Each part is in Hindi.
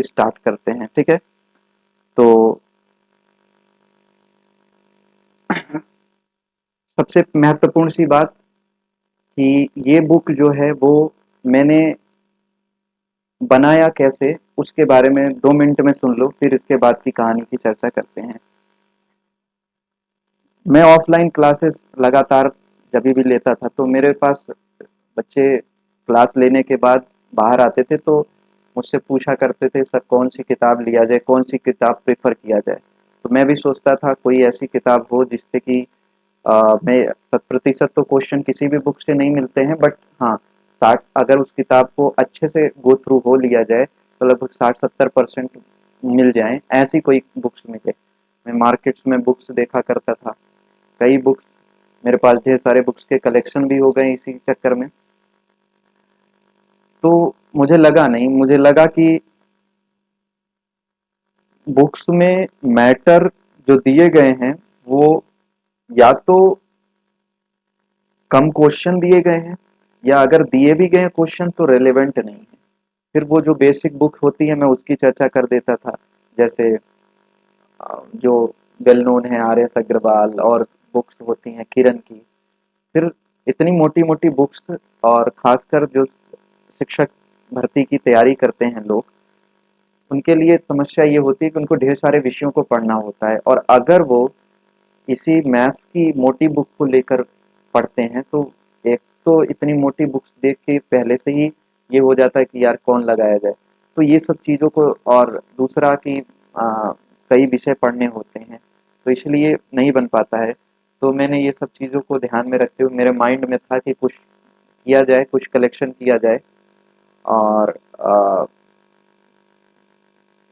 स्टार्ट करते हैं। ठीक है, तो सबसे महत्वपूर्ण सी बात कि ये बुक जो है वो मैंने बनाया कैसे, उसके बारे में 2 मिनट में सुन लो, फिर इसके बाद की कहानी की चर्चा करते हैं। मैं ऑफलाइन क्लासेस लगातार जब भी लेता था, तो मेरे पास बच्चे क्लास लेने के बाद बाहर आते थे, तो मुझसे पूछा करते थे, सर कौन सी किताब लिया जाए, कौन सी किताब प्रेफर किया जाए। तो मैं भी सोचता था कोई ऐसी किताब हो जिससे कि मैं 100% तो क्वेश्चन किसी भी बुक से नहीं मिलते हैं, बट हाँ 60, अगर उस किताब को अच्छे से गो थ्रू हो लिया जाए तो लगभग 60-70% मिल जाए, ऐसी कोई बुक्स मिले। मैं मार्केट्स में बुक्स देखा करता था, कई बुक्स, मेरे पास ढेर सारे बुक्स के कलेक्शन भी हो गए इसी चक्कर में। तो मुझे लगा कि बुक्स में मैटर जो दिए गए हैं वो या तो कम क्वेश्चन दिए गए हैं, या अगर दिए भी गए क्वेश्चन तो रेलेवेंट नहीं है। फिर वो जो बेसिक बुक होती है मैं उसकी चर्चा कर देता था, जैसे जो वेल नोन है आर एस अग्रवाल, और बुक्स होती हैं किरण की। फिर इतनी मोटी मोटी बुक्स, और खासकर जो शिक्षक भर्ती की तैयारी करते हैं लोग, उनके लिए समस्या ये होती है कि उनको ढेर सारे विषयों को पढ़ना होता है, और अगर वो इसी मैथ्स की मोटी बुक को लेकर पढ़ते हैं तो एक तो इतनी मोटी बुक्स देख के पहले से ही ये हो जाता है कि यार कौन लगाया जाए। तो ये सब चीज़ों को, और दूसरा कि कई विषय पढ़ने होते हैं, तो इसलिए नहीं बन पाता है। तो मैंने ये सब चीज़ों को ध्यान में रखते हुए मेरे माइंड में था कि कुछ किया जाए, कुछ कलेक्शन किया जाए। और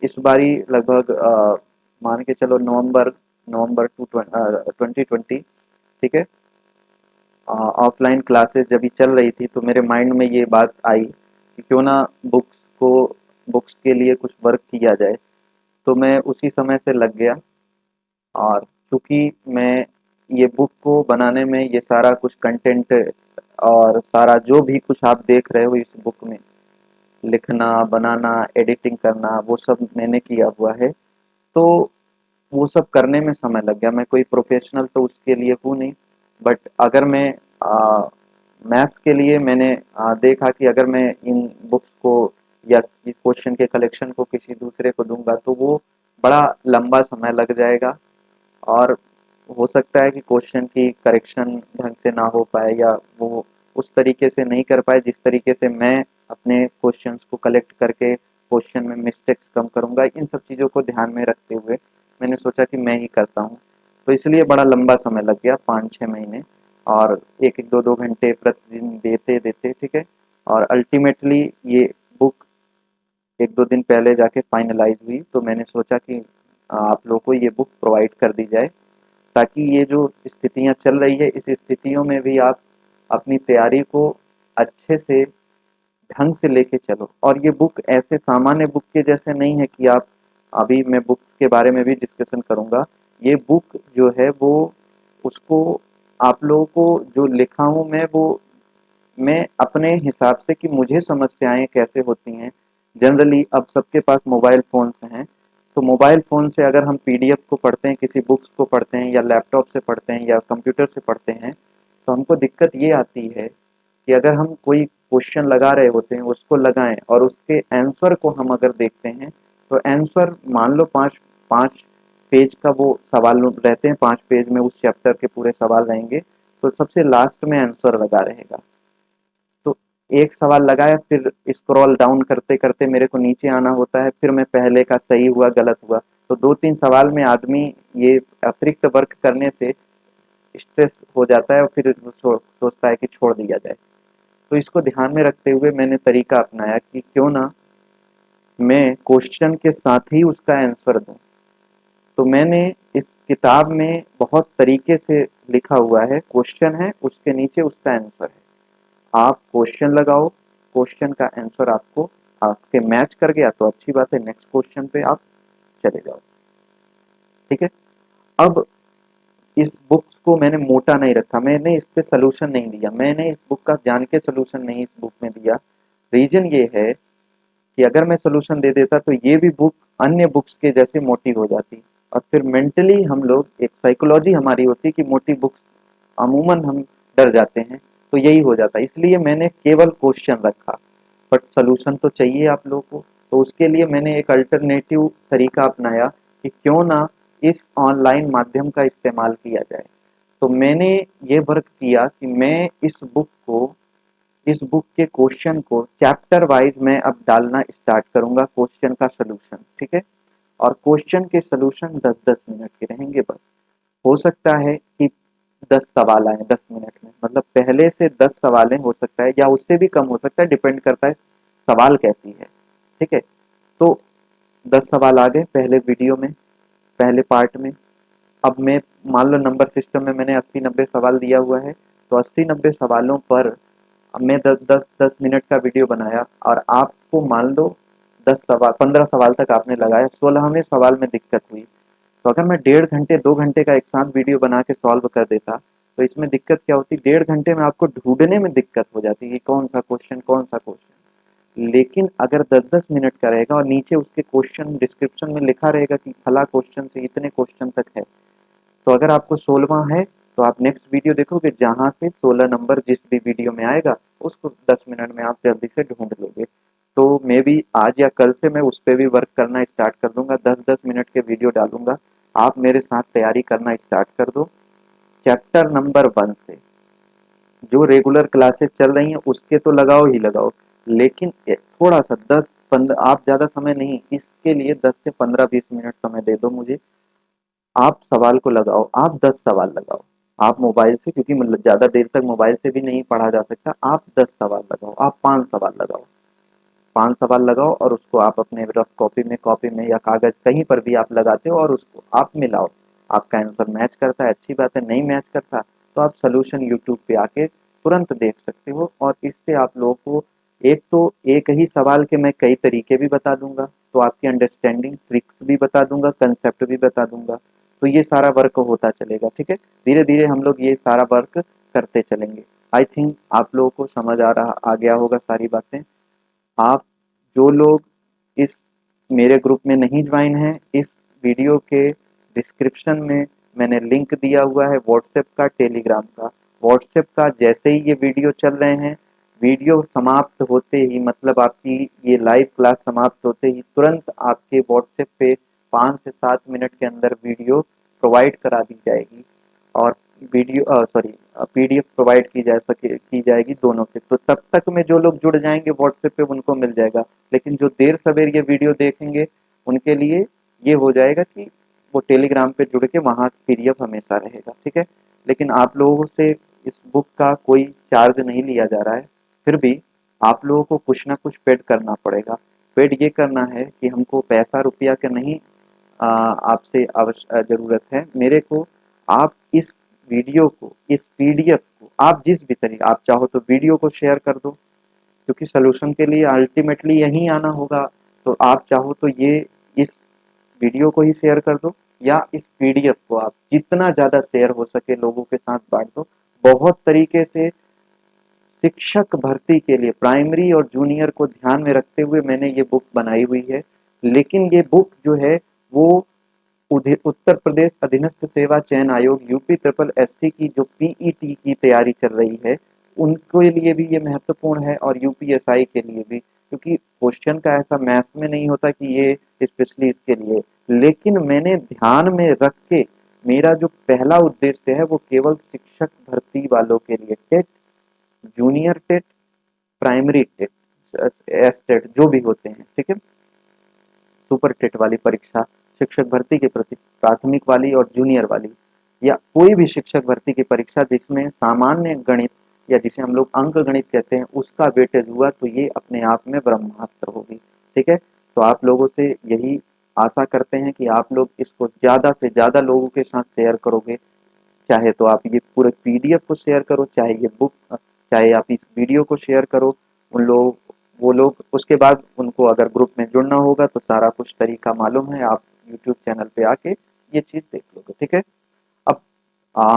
इस बारी लगभग मान के चलो नवंबर नवंबर 2020, ठीक है, ऑफलाइन क्लासेस जब भी चल रही थी तो मेरे माइंड में ये बात आई कि क्यों ना को बुक्स के लिए कुछ वर्क किया जाए। तो मैं उसी समय से लग गया, और चूंकि मैं ये बुक को बनाने में ये सारा कुछ कंटेंट और सारा जो भी कुछ आप देख रहे हो इस बुक में, लिखना, बनाना, एडिटिंग करना, वो सब मैंने किया हुआ है। तो वो सब करने में समय लग गया। मैं कोई प्रोफेशनल तो उसके लिए हूँ नहीं, बट अगर मैं मैथ्स के लिए मैंने देखा कि अगर मैं इन बुक्स को या क्वेश्चन के कलेक्शन को किसी दूसरे को दूंगा तो वो बड़ा लंबा समय लग जाएगा, और हो सकता है कि क्वेश्चन की करेक्शन ढंग से ना हो पाए, या वो उस तरीके से नहीं कर पाए जिस तरीके से मैं अपने क्वेश्चंस को कलेक्ट करके क्वेश्चन में मिस्टेक्स कम करूंगा। इन सब चीज़ों को ध्यान में रखते हुए मैंने सोचा कि मैं ही करता हूँ। तो इसलिए बड़ा लंबा समय लग गया, 5-6 महीने, और एक एक 2-2 घंटे प्रतिदिन देते देते, ठीक है। और अल्टीमेटली ये बुक 1-2 दिन पहले जाके फाइनलाइज हुई, तो मैंने सोचा कि आप लोगों को ये बुक प्रोवाइड कर दी जाए, ताकि ये जो स्थितियाँ चल रही है इस स्थितियों में भी आप अपनी तैयारी को अच्छे से ढंग से लेके चलो। और ये बुक ऐसे सामान्य बुक के जैसे नहीं है कि आप, अभी मैं बुक के बारे में भी डिस्कशन करूंगा। ये बुक जो है वो, उसको आप लोगों को जो लिखा हूँ मैं अपने हिसाब से कि मुझे समस्याएं कैसे होती हैं। जनरली अब सबके पास मोबाइल फ़ोन्स हैं, तो मोबाइल फ़ोन से अगर हम पीडीएफ को पढ़ते हैं, किसी बुक्स को पढ़ते हैं, या लैपटॉप से पढ़ते हैं, या कंप्यूटर से पढ़ते हैं, तो हमको दिक्कत ये आती है कि अगर हम कोई क्वेश्चन लगा रहे होते हैं उसको लगाएं, और उसके आंसर को हम अगर देखते हैं तो आंसर, मान लो 5 पेज का वो सवाल रहते हैं, 5 पेज में उस चैप्टर के पूरे सवाल रहेंगे, तो सबसे लास्ट में आंसर लगा रहेगा। तो एक सवाल लगाया, फिर स्क्रॉल डाउन करते करते मेरे को नीचे आना होता है, फिर मैं पहले का सही हुआ गलत हुआ, तो 2-3 सवाल में आदमी ये अतिरिक्त वर्क करने से स्ट्रेस हो जाता है, और फिर सोचता है कि छोड़ दिया जाए। तो इसको ध्यान में रखते हुए मैंने तरीका अपनाया कि क्यों ना मैं क्वेश्चन के साथ ही उसका आंसर दूं। तो मैंने इस किताब में बहुत तरीके से लिखा हुआ है, क्वेश्चन है उसके नीचे उसका आंसर है। आप क्वेश्चन लगाओ, क्वेश्चन का आंसर आपको आपके मैच कर गया तो अच्छी बात है, नेक्स्ट क्वेश्चन पे आप चले जाओ। ठीक है। अब इस बुक को मैंने मोटा नहीं रखा, मैंने इस पे सोल्यूशन नहीं दिया, मैंने इस बुक का जान के सोल्यूशन नहीं इस बुक में दिया। रीजन ये है कि अगर मैं सोल्यूशन दे देता तो ये भी बुक अन्य बुक्स के जैसे मोटी हो जाती, और फिर मेंटली हम लोग, एक साइकोलॉजी हमारी होती कि मोटी बुक्स अमूमन हम डर जाते हैं, तो यही हो जाता है। इसलिए मैंने केवल क्वेश्चन रखा, बट सोल्यूशन तो चाहिए आप लोगों को। तो उसके लिए मैंने एक अल्टरनेटिव तरीका अपनाया कि क्यों ना इस ऑनलाइन माध्यम का इस्तेमाल किया जाए। तो मैंने ये वर्क किया कि मैं इस बुक के क्वेश्चन को चैप्टर वाइज मैं अब डालना स्टार्ट करूंगा, क्वेश्चन का सोल्यूशन, ठीक है। और क्वेश्चन के सोल्यूशन 10-10 मिनट के रहेंगे बस। हो सकता है कि 10 सवाल आए 10 मिनट में, मतलब पहले से 10 सवालें हो सकता है, या उससे भी कम हो सकता है, डिपेंड करता है सवाल कैसी है, ठीक है। तो 10 सवाल आ गए पहले वीडियो में, पहले पार्ट में। अब मैं, मान लो नंबर सिस्टम में मैंने 80-90 सवाल दिया हुआ है, तो 80-90 सवालों पर अब मैं 10-10 मिनट का वीडियो बनाया, और आपको मान लो 15 सवाल तक आपने लगाया, 16वें सवाल में दिक्कत हुई, तो अगर मैं 1.5 घंटे 2 घंटे का एक साथ वीडियो बना के सॉल्व कर देता, तो इसमें दिक्कत क्या होती, 1.5 घंटे में आपको ढूंढने में दिक्कत हो जाती कि कौन सा क्वेश्चन। लेकिन अगर 10-10 मिनट का रहेगा और नीचे उसके क्वेश्चन डिस्क्रिप्शन में लिखा रहेगा कि फला क्वेश्चन से इतने क्वेश्चन तक है, तो अगर आपको 16वां है तो आप नेक्स्ट वीडियो देखोगे, जहां से 16 नंबर जिस भी वीडियो में आएगा उसको 10 मिनट में आप जल्दी से ढूंढ लोगे। तो मे बी आज या कल से मैं उस पर भी वर्क करना स्टार्ट कर दूंगा, 10-10 मिनट के वीडियो डालूंगा। आप मेरे साथ तैयारी करना स्टार्ट कर दो, चैप्टर नंबर 1 से। जो रेगुलर क्लासेस चल रही हैं उसके तो लगाओ ही लगाओ, लेकिन थोड़ा सा 10-15, आप ज़्यादा समय नहीं, इसके लिए 10 से 15-20 मिनट समय दे दो मुझे। आप सवाल को लगाओ, आप 10 सवाल लगाओ, आप मोबाइल से, क्योंकि मतलब ज़्यादा देर तक मोबाइल से भी नहीं पढ़ा जा सकता, आप 10 सवाल लगाओ, आप 5 सवाल लगाओ, 5 सवाल लगाओ, और उसको आप अपने रफ कॉपी में या कागज कहीं पर भी आप लगाते हो, और उसको आप मिलाओ। आपका आंसर मैच करता है, अच्छी बात है, नहीं मैच करता तो आप सोल्यूशन यूट्यूब पे आके तुरंत देख सकते हो। और इससे आप लोगों को, एक तो एक ही सवाल के मैं कई तरीके भी बता दूंगा, तो आपकी अंडरस्टैंडिंग ट्रिक्स भी बता दूंगा, कंसेप्ट भी बता दूंगा। तो ये सारा वर्क होता चलेगा, ठीक है। धीरे धीरे हम लोग ये सारा वर्क करते चलेंगे। आई थिंक आप लोगों को समझ आ गया होगा सारी बातें। आप जो लोग इस मेरे ग्रुप में नहीं ज्वाइन हैं, इस वीडियो के डिस्क्रिप्शन में मैंने लिंक दिया हुआ है व्हाट्सएप का, टेलीग्राम का। व्हाट्सएप का जैसे ही ये वीडियो चल रहे हैं, वीडियो समाप्त होते ही, मतलब आपकी ये लाइव क्लास समाप्त होते ही तुरंत आपके व्हाट्सएप पे 5 से 7 मिनट के अंदर वीडियो प्रोवाइड करा दी जाएगी, और वीडियो सॉरी पीडीएफ प्रोवाइड की जाएगी दोनों के। तो तब तक में जो लोग जुड़ जाएंगे व्हाट्सएप पे उनको मिल जाएगा, लेकिन जो देर सवेर ये वीडियो देखेंगे उनके लिए ये हो जाएगा कि वो टेलीग्राम पे जुड़ के वहाँ पीडीएफ हमेशा रहेगा, ठीक है। लेकिन आप लोगों से इस बुक का कोई चार्ज नहीं लिया जा रहा है, फिर भी आप लोगों को कुछ ना कुछ पेड करना पड़ेगा। पेड ये करना है कि हमको पैसा रुपया का नहीं, आपसे ज़रूरत है मेरे को। आप इस वीडियो को, इस पीडीएफ को, आप जिस भी तरीके, आप चाहो तो वीडियो को शेयर कर दो, क्योंकि सोल्यूशन के लिए अल्टीमेटली यहीं आना होगा। तो आप चाहो तो ये इस वीडियो को ही शेयर कर दो, या इस पीडीएफ को आप जितना ज़्यादा शेयर हो सके लोगों के साथ बांट दो। बहुत तरीके से शिक्षक भर्ती के लिए प्राइमरी और जूनियर को ध्यान में रखते हुए मैंने ये बुक बनाई हुई है। लेकिन ये बुक जो है वो उत्तर प्रदेश अधीनस्थ सेवा चयन आयोग यूपी ट्रिपल एससी की जो पीईटी की तैयारी चल रही है उनके लिए भी ये महत्वपूर्ण है, और यूपीएसआई के लिए भी, क्योंकि क्वेश्चन का ऐसा मैथ्स में नहीं होता कि ये स्पेशली इसके लिए। लेकिन मैंने ध्यान में रख के, मेरा जो पहला उद्देश्य है वो केवल शिक्षक भर्ती वालों के लिए, TET, junior TET, primary TET, S TET जो भी होते हैं, ठीक है, सुपर टेट वाली परीक्षा शिक्षक भर्ती के प्रति, प्राथमिक वाली और जूनियर वाली, या कोई भी शिक्षक भर्ती की परीक्षा जिसमें सामान्य गणित, या जिसे हम लोग अंक गणित कहते हैं, उसका वेटेज हुआ, तो ये अपने आप में ब्रह्मास्त्र होगी, ठीक है। तो आप लोगों से यही आशा करते हैं कि आप लोग इसको ज़्यादा से ज़्यादा लोगों के साथ शेयर करोगे। चाहे तो आप ये पूरे पीडीएफ को शेयर करो, चाहे ये बुक, चाहे आप इस वीडियो को शेयर करो। उन लोग, वो लोग उसके बाद उनको अगर ग्रुप में जुड़ना होगा तो सारा कुछ तरीका मालूम है, आप यूट्यूब चैनल पे आके ये चीज़ देख लोगे, ठीक है। अब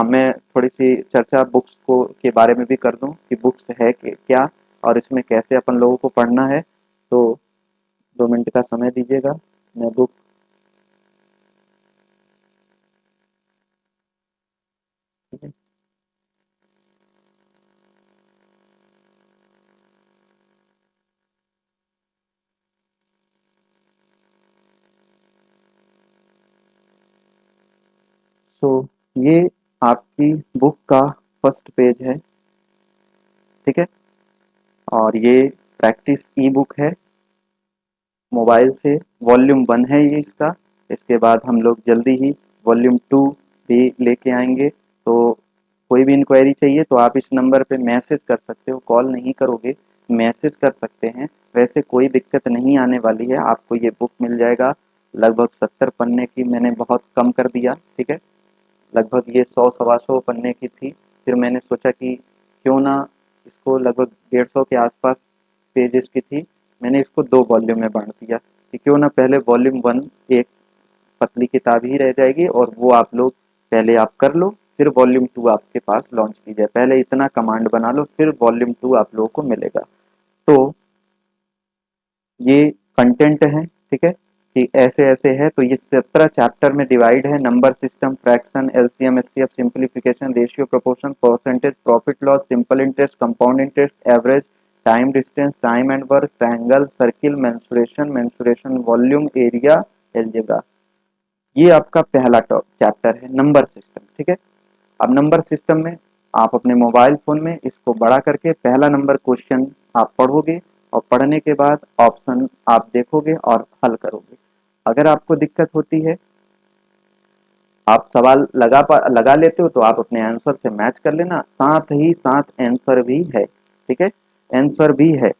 मैं थोड़ी सी चर्चा बुक्स को के बारे में भी कर दूं कि बुक्स है कि क्या, और इसमें कैसे अपन लोगों को पढ़ना है। तो 2 मिनट का समय दीजिएगा, मैं बुक ठीक है। सो ये आपकी बुक का फर्स्ट पेज है, ठीक है। और ये प्रैक्टिस ई बुक है, मोबाइल से वॉल्यूम 1 है ये इसका। इसके बाद हम लोग जल्दी ही वॉल्यूम 2 भी लेके आएंगे। तो कोई भी इंक्वायरी चाहिए तो आप इस नंबर पे मैसेज कर सकते हो, कॉल नहीं करोगे, मैसेज कर सकते हैं। वैसे कोई दिक्कत नहीं आने वाली है, आपको ये बुक मिल जाएगा। लगभग 70 पन्ने की मैंने बहुत कम कर दिया, ठीक है। लगभग ये 100 सवा 100 पन्ने की थी। फिर मैंने सोचा कि क्यों ना इसको, लगभग 150 के आसपास पेजेस की थी, मैंने इसको 2 वॉल्यूम में बांट दिया कि क्यों ना पहले वॉल्यूम 1 एक पतली किताब ही रह जाएगी और वो आप लोग पहले आप कर लो, फिर वॉल्यूम 2 आपके पास लॉन्च की जाए। पहले इतना कमांड बना लो, फिर वॉल्यूम 2 आप लोगों को मिलेगा। तो ये कंटेंट है, ठीक है, कि ऐसे ऐसे है। तो ये 17 चैप्टर में डिवाइड है। Number system, fraction, LCM, HCF, simplification, ratio, proportion, percentage, profit loss, simple interest, compound interest, average, time distance, time and work, triangle, circle, mensuration, mensuration volume, area, algebra. ये आपका पहला चैप्टर है नंबर सिस्टम, ठीक है। अब नंबर सिस्टम में आप अपने मोबाइल फोन में इसको बड़ा करके पहला नंबर क्वेश्चन आप पढ़ोगे, और पढ़ने के बाद ऑप्शन आप देखोगे और हल करोगे। अगर आपको दिक्कत होती है, आप सवाल लगा लेते हो तो आप अपने आंसर से मैच कर लेना, साथ ही साथ आंसर भी है, ठीक है। आंसर भी है,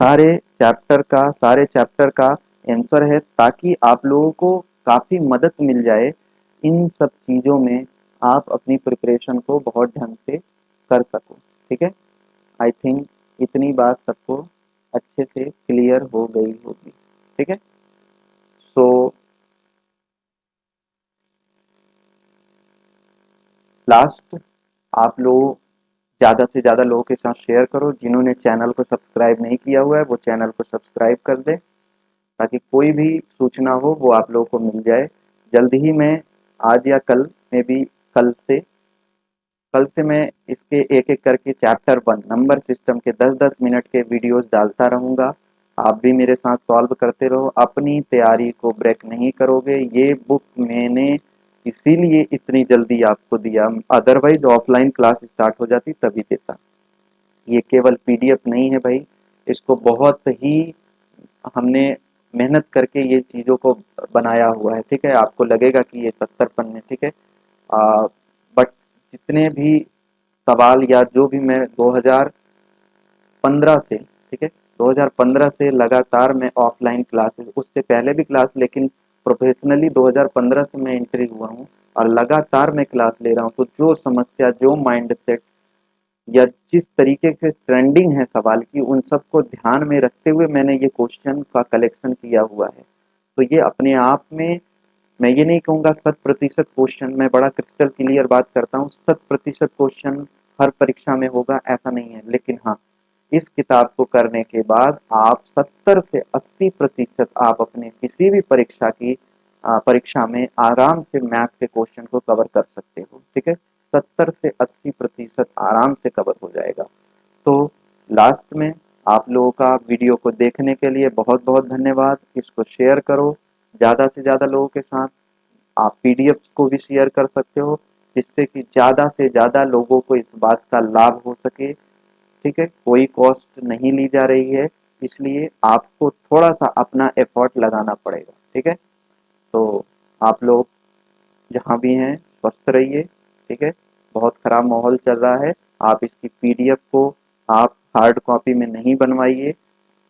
सारे चैप्टर का आंसर है, ताकि आप लोगों को काफ़ी मदद मिल जाए इन सब चीज़ों में, आप अपनी प्रिपरेशन को बहुत ढंग से कर सको, ठीक है। आई थिंक इतनी बात सबको अच्छे से क्लियर हो गई होगी, ठीक है। सो लास्ट, आप लोग ज़्यादा से ज़्यादा लोगों के साथ शेयर करो। जिन्होंने चैनल को सब्सक्राइब नहीं किया हुआ है वो चैनल को सब्सक्राइब कर दे, ताकि कोई भी सूचना हो वो आप लोगों को मिल जाए। जल्द ही मैं, आज या कल में भी, कल से मैं इसके एक एक करके चैप्टर 1 नंबर सिस्टम के 10-10 मिनट के वीडियोस डालता रहूँगा। आप भी मेरे साथ सॉल्व करते रहो, अपनी तैयारी को ब्रेक नहीं करोगे। ये बुक मैंने इसीलिए इतनी जल्दी आपको दिया, अदरवाइज ऑफलाइन क्लास स्टार्ट हो जाती तभी देता। ये केवल पीडीएफ नहीं है भाई, इसको बहुत ही हमने मेहनत करके ये चीज़ों को बनाया हुआ है, ठीक है। आपको लगेगा कि ये 70 पन्ने, ठीक है, बट जितने भी सवाल या जो भी मैं 2015 से, ठीक है, 2015 से लगातार मैं ऑफलाइन क्लासेस, उससे पहले भी क्लास, लेकिन प्रोफेशनली 2015 से मैं एंट्री हुआ हूँ और लगातार मैं क्लास ले रहा हूँ। तो जो समस्या, जो माइंड सेट या जिस तरीके से ट्रेंडिंग है सवाल की, उन सबको ध्यान में रखते हुए मैंने ये क्वेश्चन का कलेक्शन किया हुआ है। तो ये अपने आप में, मैं ये नहीं कहूँगा 100% क्वेश्चन, मैं बड़ा क्रिस्टल क्लियर बात करता हूँ, 100% क्वेश्चन हर परीक्षा में होगा ऐसा नहीं है। लेकिन हाँ, इस किताब को करने के बाद आप 70 से 80% आप अपने किसी भी परीक्षा में आराम से मैथ के क्वेश्चन को कवर कर सकते हो, ठीक है। 70 से 80% आराम से कवर हो जाएगा। तो लास्ट में, आप लोगों का वीडियो को देखने के लिए बहुत बहुत धन्यवाद। इसको शेयर करो ज़्यादा से ज़्यादा लोगों के साथ। आप पीडीएफ को भी शेयर कर सकते हो, जिससे कि ज़्यादा से ज़्यादा लोगों को इस बात का लाभ हो सके, ठीक है। कोई कॉस्ट नहीं ली जा रही है, इसलिए आपको थोड़ा सा अपना एफर्ट लगाना पड़ेगा, ठीक है। तो आप लोग जहाँ भी हैं स्वस्थ रहिए, ठीक है। बहुत ख़राब माहौल चल रहा है, आप इसकी पीडीएफ को आप हार्ड कॉपी में नहीं बनवाइए।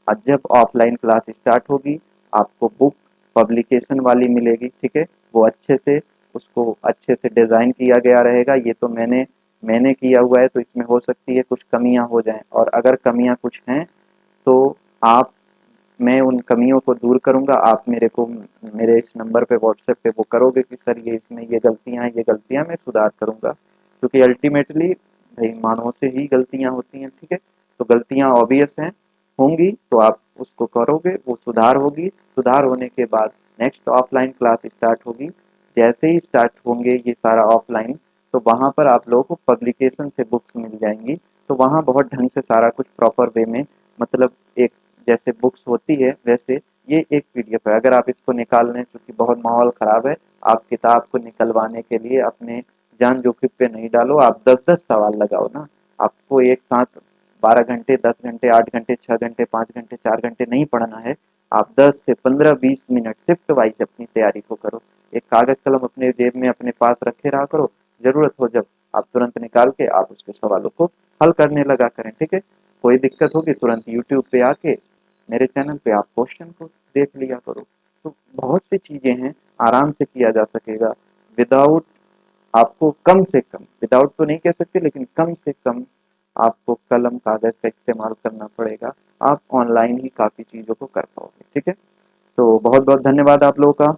और जब ऑफलाइन क्लास स्टार्ट होगी, आपको बुक पब्लिकेशन वाली मिलेगी, ठीक है। वो अच्छे से, उसको अच्छे से डिज़ाइन किया गया रहेगा। ये तो मैंने किया हुआ है, तो इसमें हो सकती है कुछ कमियां हो जाएं, और अगर कमियां कुछ हैं तो आप, मैं उन कमियों को दूर करूंगा। आप मेरे इस नंबर पे व्हाट्सएप पे वो करोगे कि सर ये इसमें ये गलतियां मैं सुधार करूंगा, क्योंकि अल्टीमेटली भाई मानव से ही गलतियां होती हैं, ठीक है। तो गलतियां ऑब्वियस हैं, होंगी तो आप उसको करोगे, वो सुधार होगी, सुधार होने के बाद नेक्स्ट ऑफलाइन क्लास स्टार्ट होगी। जैसे ही स्टार्ट होंगे ये सारा ऑफलाइन, तो वहाँ पर आप लोगों को पब्लिकेशन से बुक्स मिल जाएंगी। तो वहाँ बहुत ढंग से सारा कुछ प्रॉपर वे में, मतलब एक जैसे बुक्स होती है वैसे ये एक पीडीएफ है। अगर आप इसको निकाल लें, चूंकि बहुत माहौल खराब है, आप किताब को निकलवाने के लिए अपने जान जोखिम पे नहीं डालो, आप 10-10 सवाल लगाओ ना। आपको एक साथ 12 घंटे, 10 घंटे, 8 घंटे, 6 घंटे, 5 घंटे, 4 घंटे नहीं पढ़ना है। आप 10 से 15-20 मिनट शिफ्ट वाइज अपनी तैयारी को करो। एक कागज कलम अपने जेब में अपने पास रखे रहा करो, जरूरत हो जब आप तुरंत निकाल के आप उसके सवालों को हल करने लगा करें, ठीक है। कोई दिक्कत होगी तुरंत यूट्यूब पे आके मेरे चैनल पे आप क्वेश्चन को देख लिया करो। तो बहुत सी चीजें हैं, आराम से किया जा सकेगा विदाउट, आपको कम से कम, विदाउट तो नहीं कह सकते लेकिन कम से कम आपको कलम कागज का इस्तेमाल करना पड़ेगा। आप ऑनलाइन ही काफी चीजों को कर पाओगे, ठीक है। तो बहुत बहुत धन्यवाद आप लोगों का।